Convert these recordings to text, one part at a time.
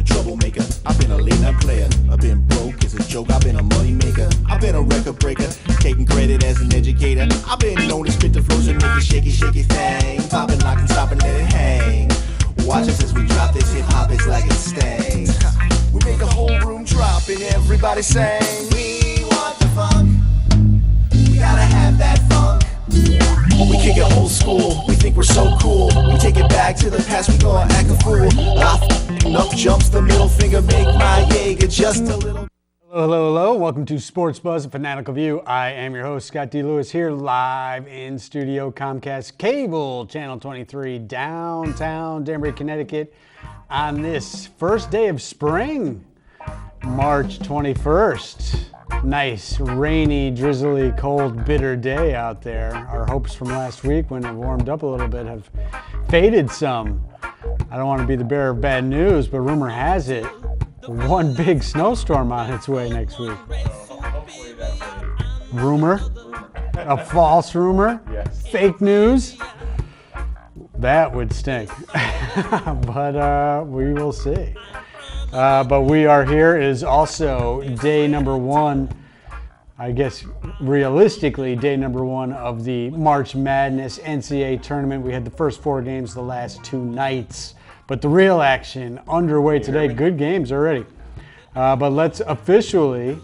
a troublemaker. I've been a late night player. I've been broke as a joke. I've been a money maker. I've been a record breaker. Taking credit as an educator. I've been known to spit the flows and make a shaky, shaky thing. Popping, locking, stopping, let it hang. Watch us as we drop this hip hop, it's like it stings. We make the whole room drop and everybody sing. We want the funk. We gotta have that funk. We kick it old school, we think we're so cool. We take it back to the past, we gon' act a fool. Up jumps the middle finger, make my Jaeger just a little. Hello. Welcome to SportsBuzz, a Fanatical View. I am your host, Scott D. Lewis, here live in studio, Comcast Cable, Channel 23, downtown Danbury, Connecticut, on this first day of spring, March 21st. Nice, rainy, drizzly, cold, bitter day out there. Our hopes from last week when it warmed up a little bit have faded some. I don't want to be the bearer of bad news, but rumor has it one big snowstorm on its way next week. Rumor? A false rumor? Yes. Fake news? That would stink. But we will see. But we are here. It is also day number one, I guess realistically, day number one of the March Madness NCAA tournament. We had the first four games the last two nights, but the real action underway today. Good games already. But let's officially,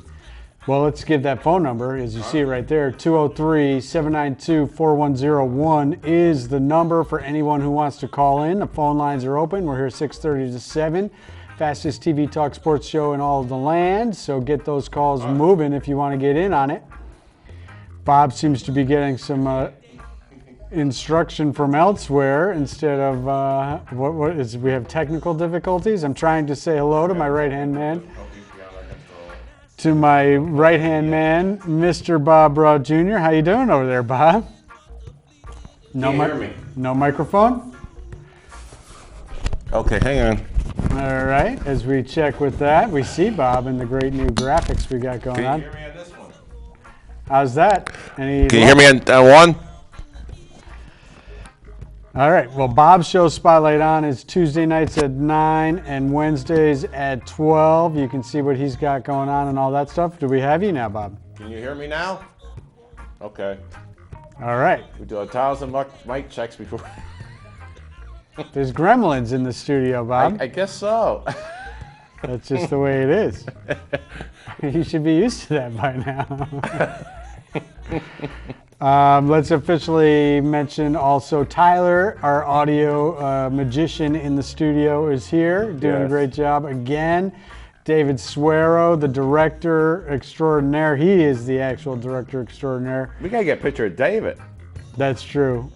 let's give that phone number, as you see it right there. 203-792-4101 is the number for anyone who wants to call in. The phone lines are open. We're here 6:30 to 7. Fastest TV talk sports show in all of the land, so get those calls moving if you want to get in on it. Bob seems to be getting some instruction from elsewhere instead of we have technical difficulties. I'm trying to say hello to my right-hand man. To my right-hand man, Mr. Bob Broad Jr. How you doing over there, Bob? No, hear me. No microphone? Okay, hang on. All right, as we check with that, we see Bob in the great new graphics we got going on. Can you hear me on this one? How's that? Can you hear me on one? All right, well, Bob's show Spotlight On is Tuesday nights at 9 and Wednesdays at 12. You can see what he's got going on and all that stuff. Do we have you now, Bob? Can you hear me now? Okay. All right. We do 1,000 mic checks before. There's gremlins in the studio, Bob. I guess so. That's just the way it is. You should be used to that by now. Let's officially mention also Tyler, our audio magician in the studio, is here, doing a great job again. David Suero, the director extraordinaire. He is the actual director extraordinaire. We gotta get a picture of David. That's true.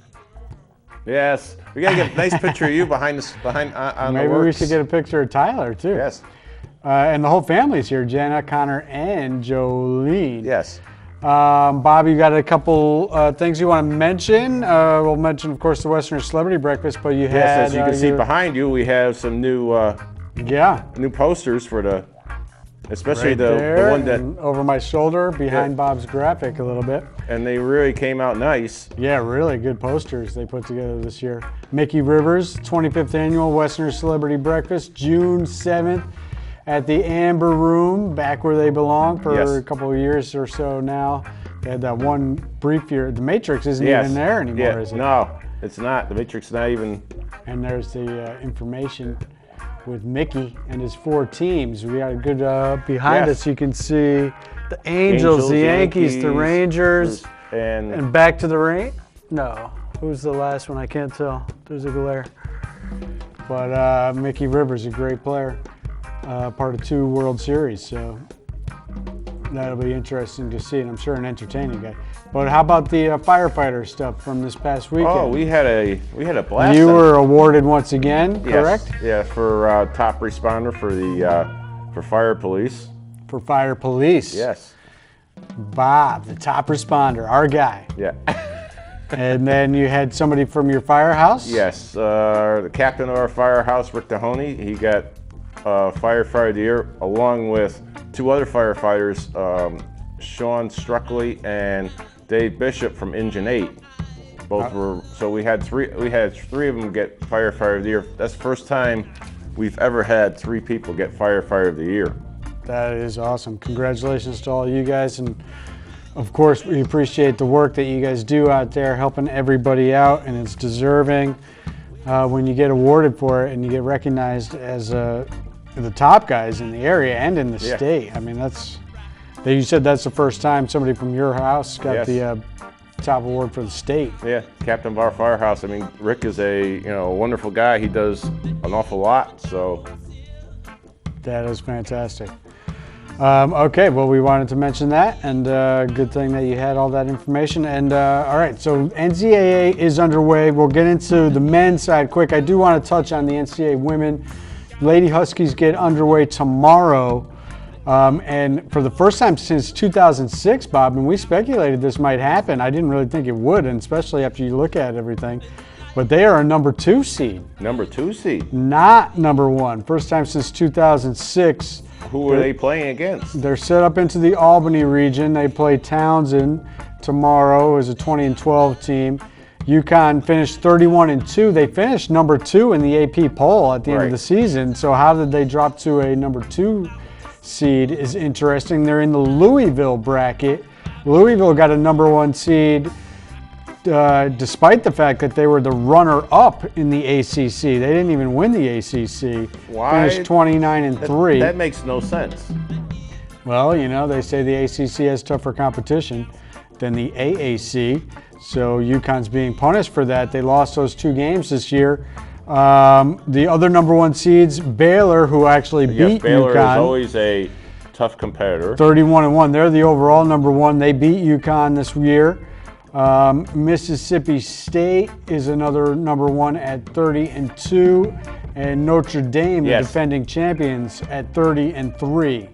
Yes, we gotta get a nice picture of you behind on Maybe the works. we should get a picture of Tyler too. Yes. And the whole family's here, Jenna, Connor, and Jolene. Yes. Bob, you got a couple things you want to mention. We'll mention, of course, the Western Celebrity Breakfast, but you had... Yes, as you can see behind you, we have some new new posters for the, especially right the one that... over my shoulder, behind Bob's graphic a little bit. And they really came out nice. Yeah, really good posters they put together this year. Mickey Rivers, 25th Annual Western Celebrity Breakfast, June 7th. At the Amber Room, back where they belong for a couple of years or so now. They had that one brief year. The Matrix isn't even there anymore, is it? No, it's not. The Matrix not even. And there's the information with Mickey and his four teams. We got a good behind us. You can see the Angels, the Yankees, the Rangers, and back to the rain. No, who's the last one? I can't tell. There's a glare. But Mickey Rivers, a great player. Part of 2 World Series, so that'll be interesting to see, and I'm sure an entertaining guy. But how about the firefighter stuff from this past weekend? Oh, we had a blast. You were awarded once again, correct? Yes, for top responder for the for fire police. For fire police. Yes. Bob, the top responder, our guy. Yeah. And then you had somebody from your firehouse? Yes, the captain of our firehouse, Rick Mahoney, he got Firefighter of the Year, along with 2 other firefighters, Sean Struckley and Dave Bishop from Engine 8. Both were, so we had three of them get Firefighter of the Year. That's the first time we've ever had 3 people get firefighter of the year. That is awesome. Congratulations to all you guys. And of course, we appreciate the work that you guys do out there, helping everybody out, and it's deserving when you get awarded for it and you get recognized as the top guys in the area and in the state. I mean, you said that's the first time somebody from your house got the top award for the state. Yeah, captain of our firehouse. I mean, Rick is a wonderful guy. He does an awful lot. So that is fantastic. Okay, well, we wanted to mention that, and good thing that you had all that information. And all right, so NCAA is underway. We'll get into the men's side quick. I do want to touch on the NCAA women. Lady Huskies get underway tomorrow. And for the first time since 2006, Bob, and we speculated this might happen. I didn't really think it would, and especially after you look at everything. But they are a number 2 seed. Number 2 seed. Not number 1. First time since 2006. Who are they playing against? They're set up into the Albany region. They play Townsend tomorrow as a 20-12 team. UConn finished 31-2. They finished number 2 in the AP poll at the end of the season. So how did they drop to a number 2 seed is interesting. They're in the Louisville bracket. Louisville got a number 1 seed despite the fact that they were the runner-up in the ACC. They didn't even win the ACC. Why? Finished 29-3. That makes no sense. Well, they say the ACC has tougher competition than the AAC, so UConn's being punished for that. They lost those 2 games this year. The other number 1 seeds, Baylor, who actually beat Baylor UConn. is always a tough competitor. 31-1. They're the overall number 1. They beat UConn this year. Mississippi State is another number 1 at 30-2, and Notre Dame, the defending champions, at 30-3.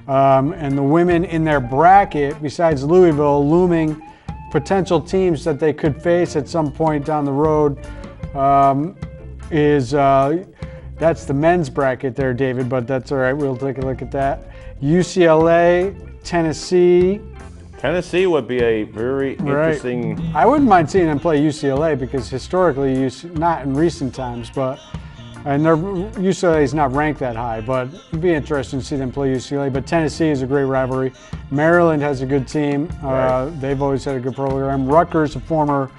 And the women in their bracket, besides Louisville, looming potential teams that they could face at some point down the road, that's the men's bracket there, David, but that's all right. We'll take a look at that. UCLA, Tennessee. Tennessee would be a very interesting. I wouldn't mind seeing them play UCLA because historically, not in recent times, but UCLA is not ranked that high, but it'd be interesting to see them play UCLA. But Tennessee is a great rivalry. Maryland has a good team. They've always had a good program. Rutgers, a former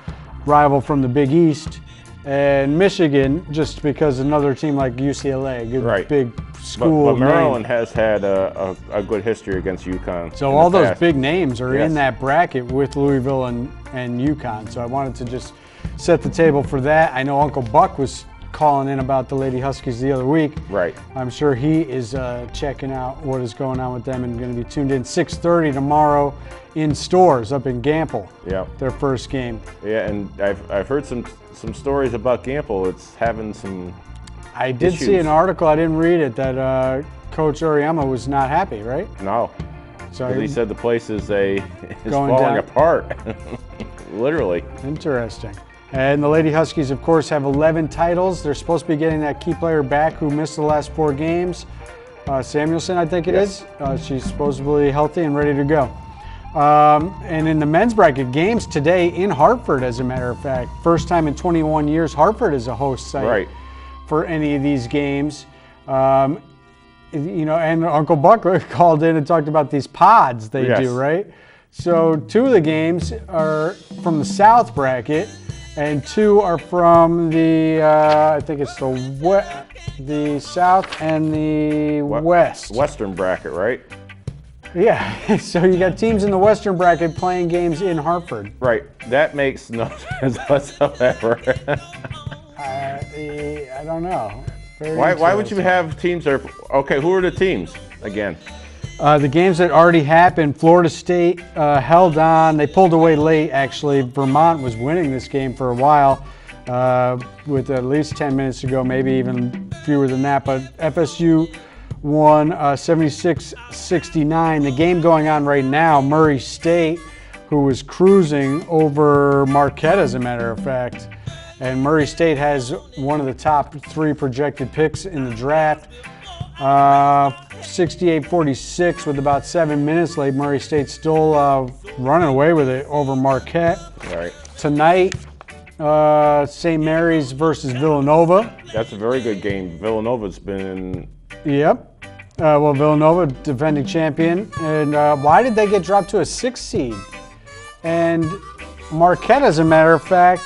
rival from the Big East. And Michigan, just because another team like UCLA, a good big school. But Maryland has had a good history against UConn. So all those big names are in that bracket with Louisville and UConn. So I wanted to just set the table for that. I know Uncle Buck was calling in about the Lady Huskies the other week. Right. I'm sure he is checking out what is going on with them and going to be tuned in 6:30 tomorrow in Stores up in Gamble. Yeah. Their first game. Yeah, and I've heard some stories about Gamble. It's having some I did see an article, I didn't read it, that Coach Oriama was not happy, right? No. So he said the place is falling apart. Literally. Interesting. And the Lady Huskies, of course, have 11 titles. They're supposed to be getting that key player back who missed the last 4 games. Samuelson, I think it is. She's supposedly healthy and ready to go. And in the men's bracket, games today in Hartford, as a matter of fact. First time in 21 years, Hartford is a host site for any of these games. And Uncle Buck called in and talked about these pods they do, right? So 2 of the games are from the South bracket, and 2 are from the, I think it's the South and the West. Western bracket, right? Yeah, so you got teams in the Western bracket playing games in Hartford. Right, that makes no sense whatsoever. I don't know. Why would you have teams that are, okay, who are the teams again? The games that already happened, Florida State held on. They pulled away late, actually. Vermont was winning this game for a while with at least 10 minutes to go, maybe even fewer than that. But FSU won 76-69. The game going on right now, Murray State, who was cruising over Marquette, as a matter of fact. And Murray State has one of the top 3 projected picks in the draft. 68-46 with about 7 minutes left. Murray State still running away with it over Marquette. Right. Tonight, St. Mary's versus Villanova. That's a very good game. Villanova's been. Yep. Well, Villanova, defending champion. And why did they get dropped to a 6th seed? And Marquette, as a matter of fact,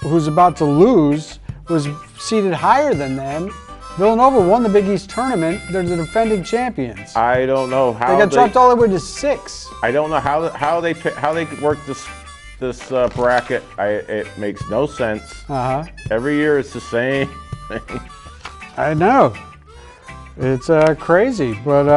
who's about to lose, was seeded higher than them. Villanova won the Big East tournament. They're the defending champions. I don't know how they got dropped all the way to 6. I don't know how they work this bracket. It makes no sense. Every year it's the same thing. I know. It's crazy. But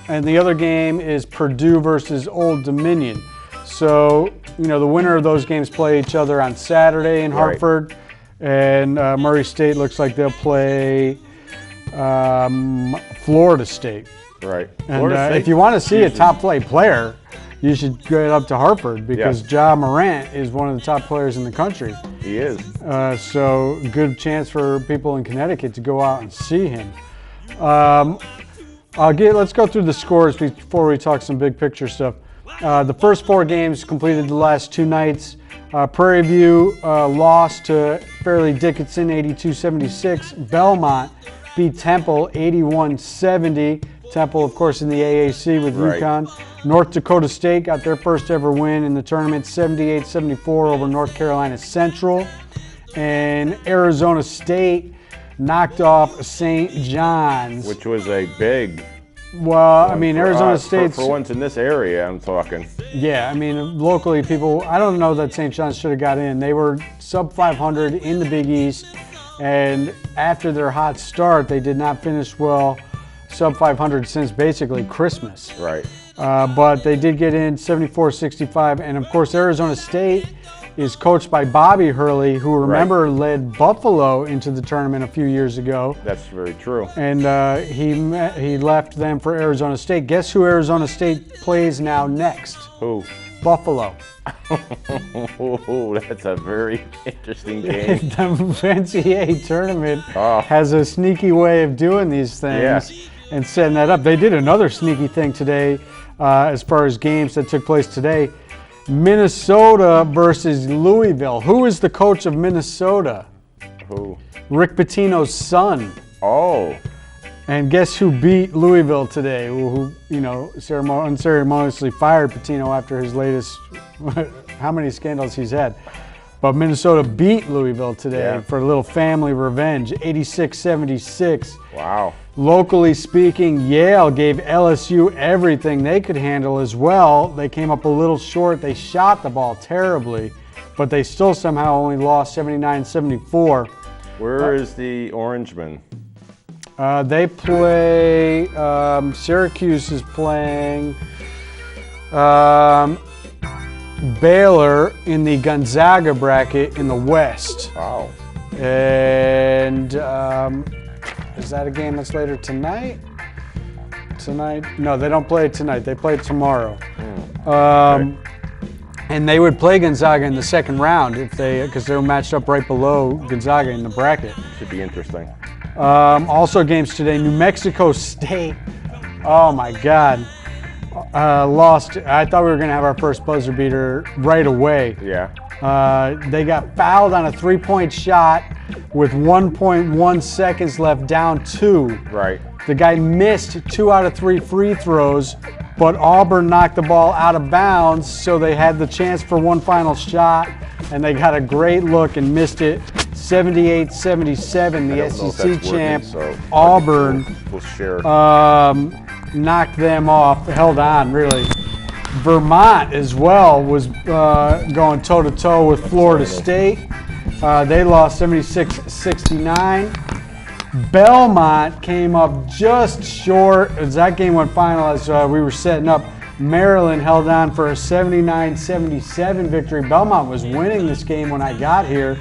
and the other game is Purdue versus Old Dominion. So, the winner of those games play each other on Saturday in Hartford. And Murray State looks like they'll play Florida State. Right. And if you want to see a top-flight player, you should get up to Hartford because Ja Morant is one of the top players in the country. He is. So good chance for people in Connecticut to go out and see him. Let's go through the scores before we talk some big picture stuff. The first 4 games completed the last 2 nights. Prairie View lost to Fairleigh Dickinson 82-76. Belmont beat Temple 81-70. Temple, of course, in the AAC with UConn. North Dakota State got their first ever win in the tournament, 78-74 over North Carolina Central. And Arizona State knocked off St. John's. Which was a big... Well, I mean, Arizona State's... For once in this area, I'm talking. Yeah, I mean, locally, people... I don't know that St. John's should have got in. They were sub 500 in the Big East, and after their hot start, they did not finish well sub 500 since basically Christmas. Right. But they did get in 74-65, and of course, Arizona State is coached by Bobby Hurley, who, remember, led Buffalo into the tournament a few years ago. That's very true. And he left them for Arizona State. Guess who Arizona State plays now next? Who? Buffalo. Oh, that's a very interesting game. The NCAA tournament has a sneaky way of doing these things and setting that up. They did another sneaky thing today as far as games that took place today. Minnesota versus Louisville. Who is the coach of Minnesota? Who? Rick Pitino's son. Oh. And guess who beat Louisville today? Who unceremoniously fired Pitino after his latest, how many scandals he's had. But Minnesota beat Louisville today for a little family revenge, 86-76. Wow. Locally speaking, Yale gave LSU everything they could handle as well. They came up a little short. They shot the ball terribly, but they still somehow only lost 79-74. Where is the Orangemen? They play, Syracuse is playing Baylor in the Gonzaga bracket in the West. Wow. And is that a game that's later tonight? No, they don't play it tonight. They play it tomorrow. And they would play Gonzaga in the second round because they were matched up right below Gonzaga in the bracket. Should be interesting. Also games today, New Mexico State, oh my God, lost. I thought we were going to have our first buzzer beater right away. Yeah. They got fouled on a 3-point shot with 1.1 seconds left, down 2. Right. The guy missed 2 out of 3 free throws, but Auburn knocked the ball out of bounds, so they had the chance for one final shot, and they got a great look and missed it. 78-77, the SEC champ, Auburn, knocked them off, held on, really. Vermont as well was going toe-to-toe with Florida State. They lost 76-69. Belmont came up just short as that game went final as we were setting up. Maryland held on for a 79-77 victory. Belmont was winning this game when I got here.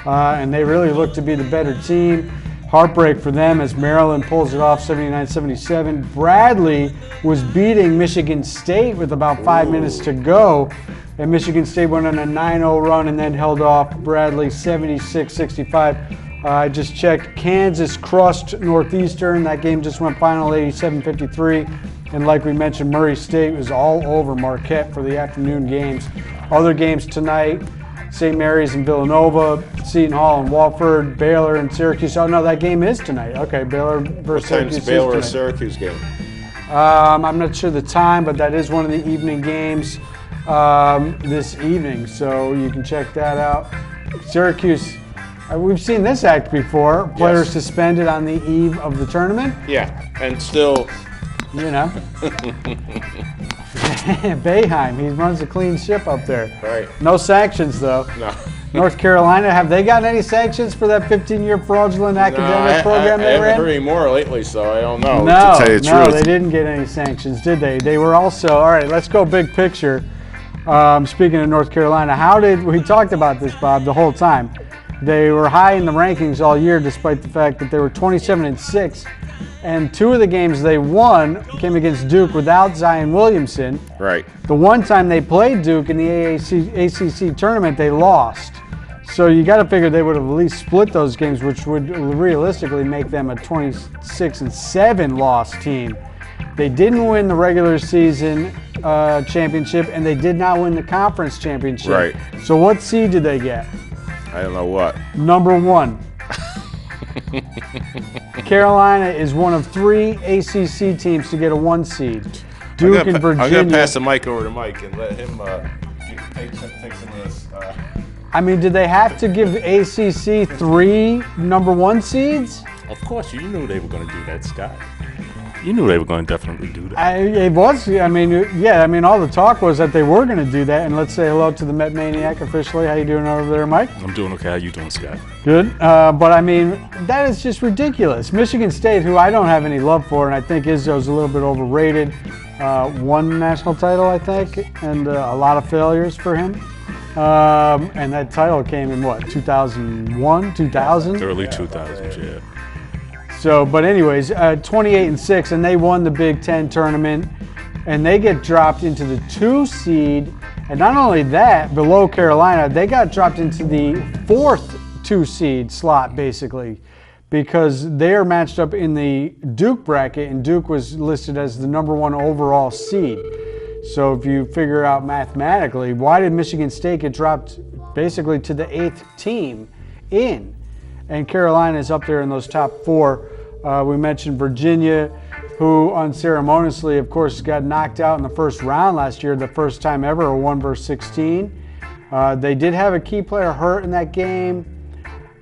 And they really look to be the better team. Heartbreak for them as Maryland pulls it off 79-77. Bradley was beating Michigan State with about 5 minutes to go. And Michigan State went on a 9-0 run and then held off Bradley 76-65. I just checked. Kansas crushed Northeastern. That game just went final 87-53. And like we mentioned, Murray State was all over Marquette for the afternoon games. Other games tonight, St. Mary's and Villanova, Seton Hall and Wofford, Baylor and Syracuse. Oh no, that game is tonight. Okay, Baylor versus Syracuse. What time's Baylor Syracuse game? I'm not sure the time, but that is one of the evening games this evening, so you can check that out. Syracuse, we've seen this act before. Players suspended on the eve of the tournament. Yeah, and still, you know. Boeheim, he runs a clean ship up there. Right. No sanctions, though. No. North Carolina, have they gotten any sanctions for that 15-year fraudulent academic program they ran? I haven't heard any more lately, so I don't know. No, to tell you the no, truth. they didn't get any sanctions, did they? They were also, all right, let's go big picture. Speaking of North Carolina, we talked about this, Bob, the whole time. They were high in the rankings all year, despite the fact that they were 27-6. And 2 of the games they won came against Duke without Zion Williamson. Right. The one time they played Duke in the ACC tournament, they lost. So you got to figure they would have at least split those games, which would realistically make them a 26-7 loss team. They didn't win the regular season championship, and they did not win the conference championship. Right. So what seed did they get? I don't know what. Number 1. Carolina is one of 3 ACC teams to get a 1 seed. Duke and Virginia. I'm going to pass the mic over to Mike and let him take some of this. I mean, did they have to give ACC 3 number 1 seeds? Of course, you knew they were going to do that, Scott. You knew they were going to definitely do that. All the talk was that they were going to do that. And let's say hello to the Met Maniac officially. How you doing over there, Mike? I'm doing okay. How you doing, Scott? Good. That is just ridiculous. Michigan State, who I don't have any love for, and I think Izzo's a little bit overrated, won national title, I think, and a lot of failures for him. And that title came in what, 2001, 2000? Early 2000s, yeah. So, but anyways, 28-6, and they won the Big Ten tournament, and they get dropped into the 2 seed. And not only that, below Carolina, they got dropped into the 4th 2 seed slot, basically, because they are matched up in the Duke bracket, and Duke was listed as the number 1 overall seed. So if you figure out mathematically, why did Michigan State get dropped basically to the 8th team in? And Carolina is up there in those top 4. We mentioned Virginia, who unceremoniously, of course, got knocked out in the first round last year, the first time ever, a 1-16. They did have a key player hurt in that game.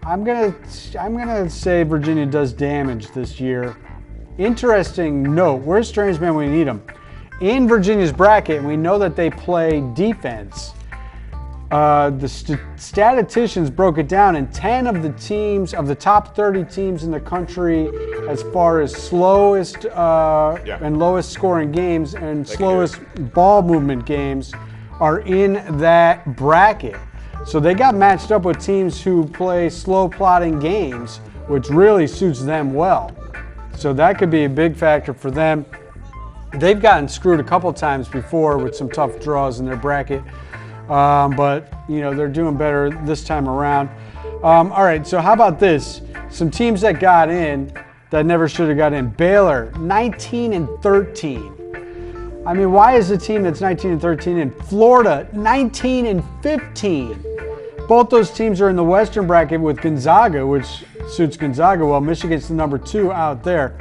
I'm gonna say Virginia does damage this year. Interesting note, where's Strangeman when we need him? In Virginia's bracket, we know that they play defense. The statisticians broke it down, and 10 of the teams, of the top 30 teams in the country, as far as slowest and lowest scoring games and slowest ball movement games, are in that bracket. So they got matched up with teams who play slow plotting games, which really suits them well. So that could be a big factor for them. They've gotten screwed a couple times before with some tough draws in their bracket. But, they're doing better this time around. All right, so how about this? Some teams that got in that never should have got in. Baylor, 19-13. I mean, why is a team that's 19-13 in? Florida, 19-15. Both those teams are in the Western bracket with Gonzaga, which suits Gonzaga well. Michigan's the number 2 out there.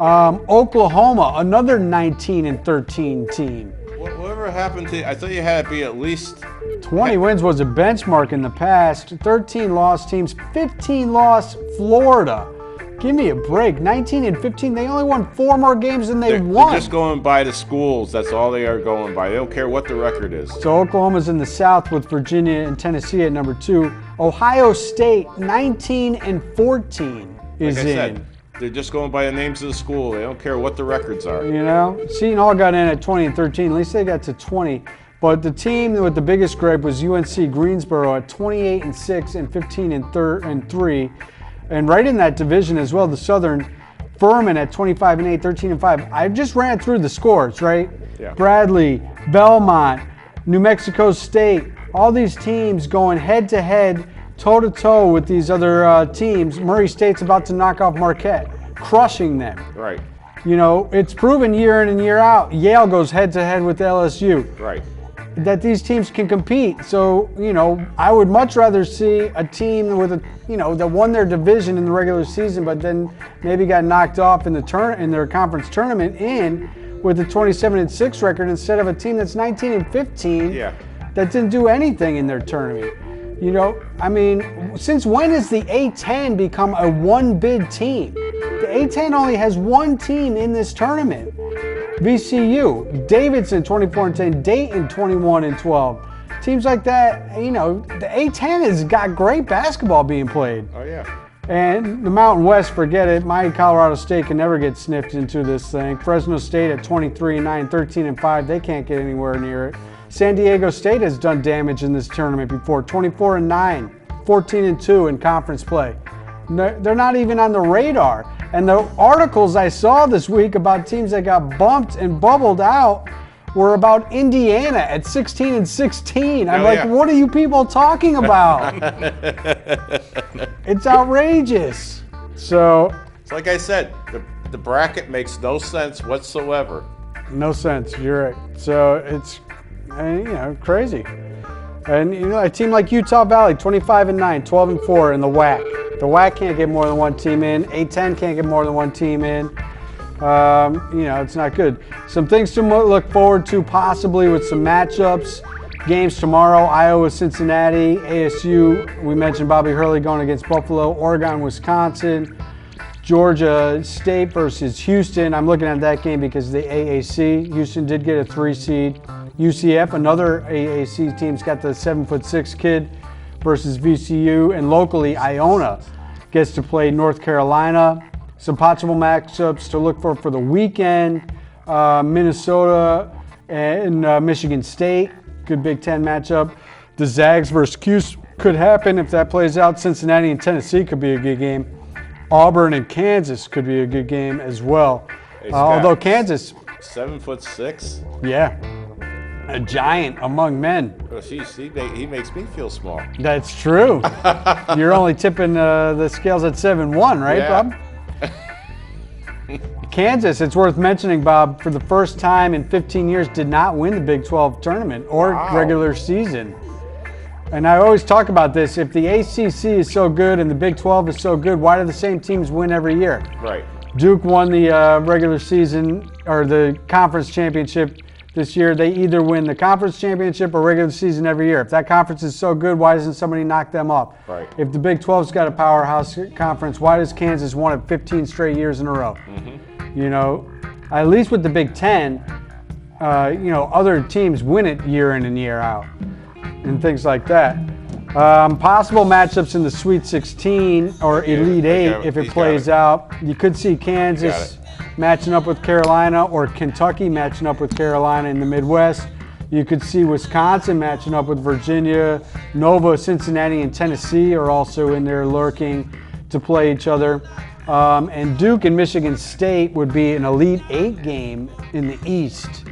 Oklahoma, another 19-13 team. Whatever happened to? I thought you had to be at least 20 wins was a benchmark in the past. 13 lost teams, 15 lost Florida. Give me a break. 19-15. They only won 4 more games than they won. They're just going by the schools. That's all they are going by. They don't care what the record is. So Oklahoma's in the South with Virginia and Tennessee at number 2. Ohio State, 19-14 is like I in. Said, they're just going by the names of the school. They don't care what the records are. Seton Hall got in at 20-13. At least they got to 20. But the team with the biggest gripe was UNC Greensboro at 28-6 and 15-3. And right in that division as well, the Southern, Furman at 25-8, 13-5. I just ran through the scores, right? Yeah. Bradley, Belmont, New Mexico State, all these teams going head-to-head, toe-to-toe with these other teams. Murray State's about to knock off Marquette, crushing them. Right. It's proven year in and year out. Yale goes head-to-head with LSU. Right. that these teams can compete. So, I would much rather see a team with that won their division in the regular season, but then maybe got knocked off in their conference tournament with a 27-6 record instead of a team that's 19-15 that didn't do anything in their tournament. Since when has the A10 become a one-bid team? The A10 only has one team in this tournament. VCU, Davidson 24-10, Dayton 21-12. Teams like that, the A10 has got great basketball being played. Oh, yeah. And the Mountain West, forget it. My Colorado State can never get sniffed into this thing. Fresno State at 23-9, 13-5, they can't get anywhere near it. San Diego State has done damage in this tournament before, 24-9, 14-2 in conference play. They're not even on the radar. And the articles I saw this week about teams that got bumped and bubbled out were about Indiana at 16-16. I'm like, what are you people talking about? It's outrageous. So, it's like I said, the bracket makes no sense whatsoever. No sense. You're right. So it's crazy. And a team like Utah Valley, 25-9, 12-4 in the WAC. The WAC can't get more than one team in. A10 can't get more than one team in. It's not good. Some things to look forward to possibly with some matchups. Games tomorrow, Iowa, Cincinnati, ASU. We mentioned Bobby Hurley going against Buffalo, Oregon, Wisconsin. Georgia State versus Houston. I'm looking at that game because of the AAC. Houston did get a 3 seed. UCF, another AAC team's got the 7'6" kid versus VCU. And locally, Iona gets to play North Carolina. Some possible matchups to look for the weekend. Minnesota and Michigan State. Good Big Ten matchup. The Zags versus Cuse could happen if that plays out. Cincinnati and Tennessee could be a good game. Auburn and Kansas could be a good game as well. Although Kansas, 7'6". Yeah, a giant among men. Oh, he makes me feel small. That's true. You're only tipping the scales at 7'1", right, Bob? Kansas, it's worth mentioning, Bob, for the first time in 15 years, did not win the Big 12 tournament or regular season. And I always talk about this. If the ACC is so good and the Big 12 is so good, why do the same teams win every year? Right. Duke won the regular season or the conference championship this year. They either win the conference championship or regular season every year. If that conference is so good, why doesn't somebody knock them off? Right. If the Big 12's got a powerhouse conference, why does Kansas won it 15 straight years in a row? Mm-hmm. At least with the Big 10, other teams win it year in and year out and things like that. Possible matchups in the Sweet 16 or Elite 8 if it plays out. You could see Kansas matching up with Carolina or Kentucky matching up with Carolina in the Midwest. You could see Wisconsin matching up with Virginia. Nova, Cincinnati, and Tennessee are also in there lurking to play each other. And Duke and Michigan State would be an Elite 8 game in the East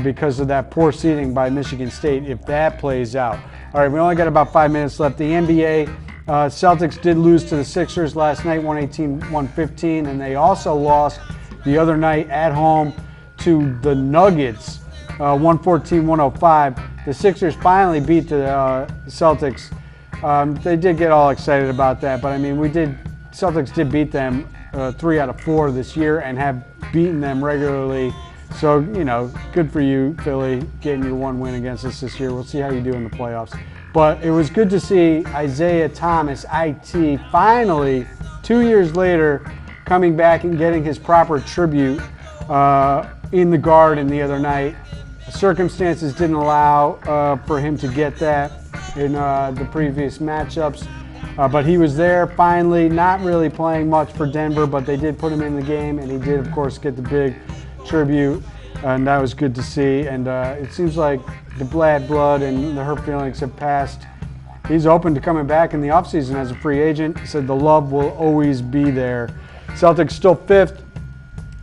because of that poor seeding by Michigan State if that plays out. All right, we only got about 5 minutes left. The NBA, Celtics did lose to the Sixers last night, 118-115, and they also lost the other night at home to the Nuggets, 114-105. The Sixers finally beat the Celtics. They did get all excited about that, but Celtics did beat them 3 out of 4 this year and have beaten them regularly. So, good for you, Philly, getting your one win against us this year. We'll see how you do in the playoffs. But it was good to see Isaiah Thomas, IT, finally, 2 years later, coming back and getting his proper tribute in the Garden the other night. Circumstances didn't allow for him to get that in the previous matchups. But he was there finally, not really playing much for Denver, but they did put him in the game, and he did, of course, get the big tribute, and that was good to see. And it seems like the bad blood and the hurt feelings have passed. He's open to coming back in the offseason as a free agent. He said the love will always be there. Celtics still 5th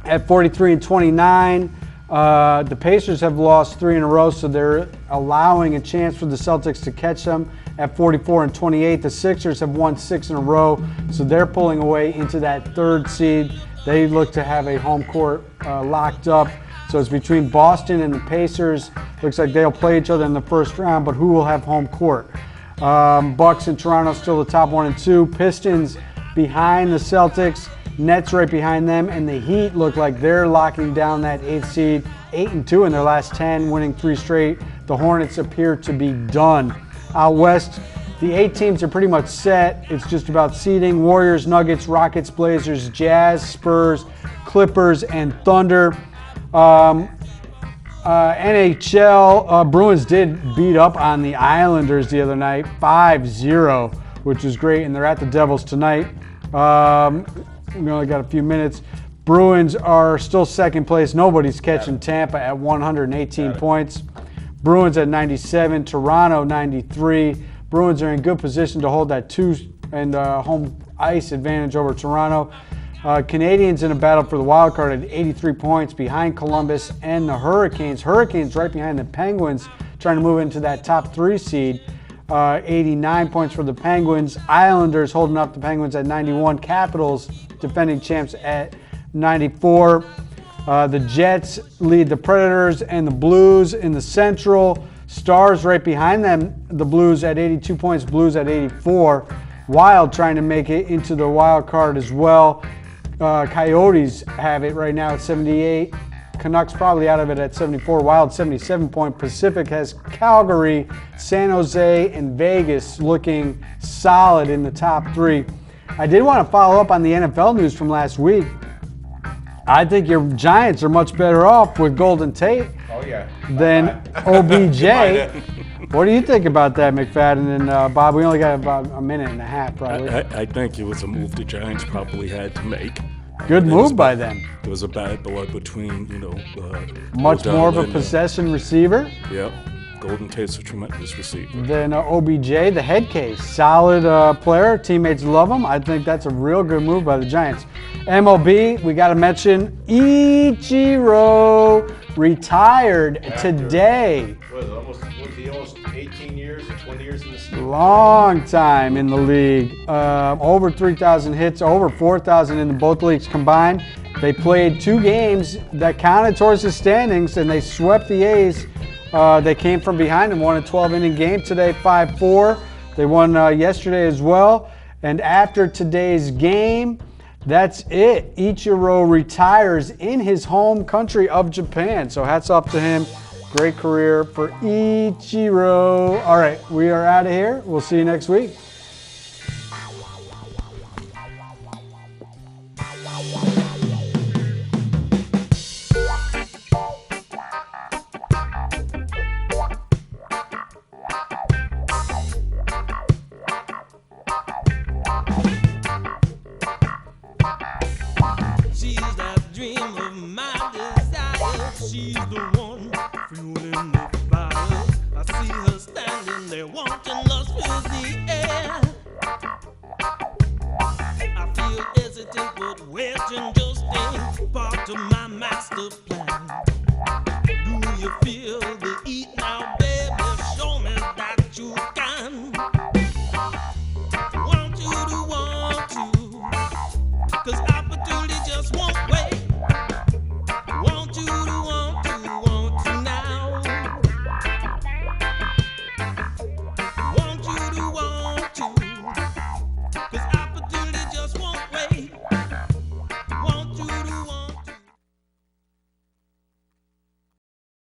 at 43-29. The Pacers have lost 3 in a row, so they're allowing a chance for the Celtics to catch them at 44-28. The Sixers have won 6 in a row, so they're pulling away into that 3rd seed. They look to have a home court locked up. So it's between Boston and the Pacers. Looks like they'll play each other in the first round, but who will have home court? Bucks and Toronto still the top 1 and 2. Pistons behind the Celtics. Nets right behind them, and the Heat look like they're locking down that 8th seed, 8-2 in their last 10, winning 3 straight. The Hornets appear to be done. Out west, the 8 teams are pretty much set. It's just about seeding. Warriors, Nuggets, Rockets, Blazers, Jazz, Spurs, Clippers, and Thunder. NHL, Bruins did beat up on the Islanders the other night, 5-0, which is great, and they're at the Devils tonight. We only got a few minutes. Bruins are still second place. Nobody's catching Tampa at 118 points. Bruins at 97, Toronto 93. Bruins are in good position to hold that 2 and home ice advantage over Toronto. Canadians in a battle for the wild card at 83 points behind Columbus and the Hurricanes. Hurricanes right behind the Penguins, trying to move into that top 3 seed. 89 points for the Penguins. Islanders holding up the Penguins at 91. Capitals defending champs at 94. The Jets lead the Predators and the Blues in the Central. Stars right behind them, the Blues at 82 points, Blues at 84. Wild trying to make it into the wild card as well. Coyotes have it right now at 78. Canucks probably out of it at 74. Wild 77 point. Pacific has Calgary, San Jose, and Vegas looking solid in the top 3. I did want to follow up on the NFL news from last week. I think your Giants are much better off with Golden Tate than OBJ. What do you think about that, McFadden and Bob? We only got about a minute and a half, probably. I think it was a move the Giants probably had to make. Good move by them. There was a bad blood between, much more of a possession receiver. Yep. Golden Tate's a tremendous receiver. Then OBJ, the head case, solid player. Teammates love him. I think that's a real good move by the Giants. MLB, we got to mention Ichiro retired today. Was he almost 18 years or 20 years in the league? Long time in the league. Over 3,000 hits, over 4,000 in both leagues combined. They played 2 games that counted towards the standings, and they swept the A's. They came from behind and won a 12-inning game today, 5-4. They won yesterday as well. And after today's game, that's it. Ichiro retires in his home country of Japan. So hats off to him. Great career for Ichiro. All right, we are out of here. We'll see you next week. She's the one fueling the fire. I see her standing there wanting lust with the air. I feel hesitant, but waiting just ain't part of my master plan. Do you feel the heat now?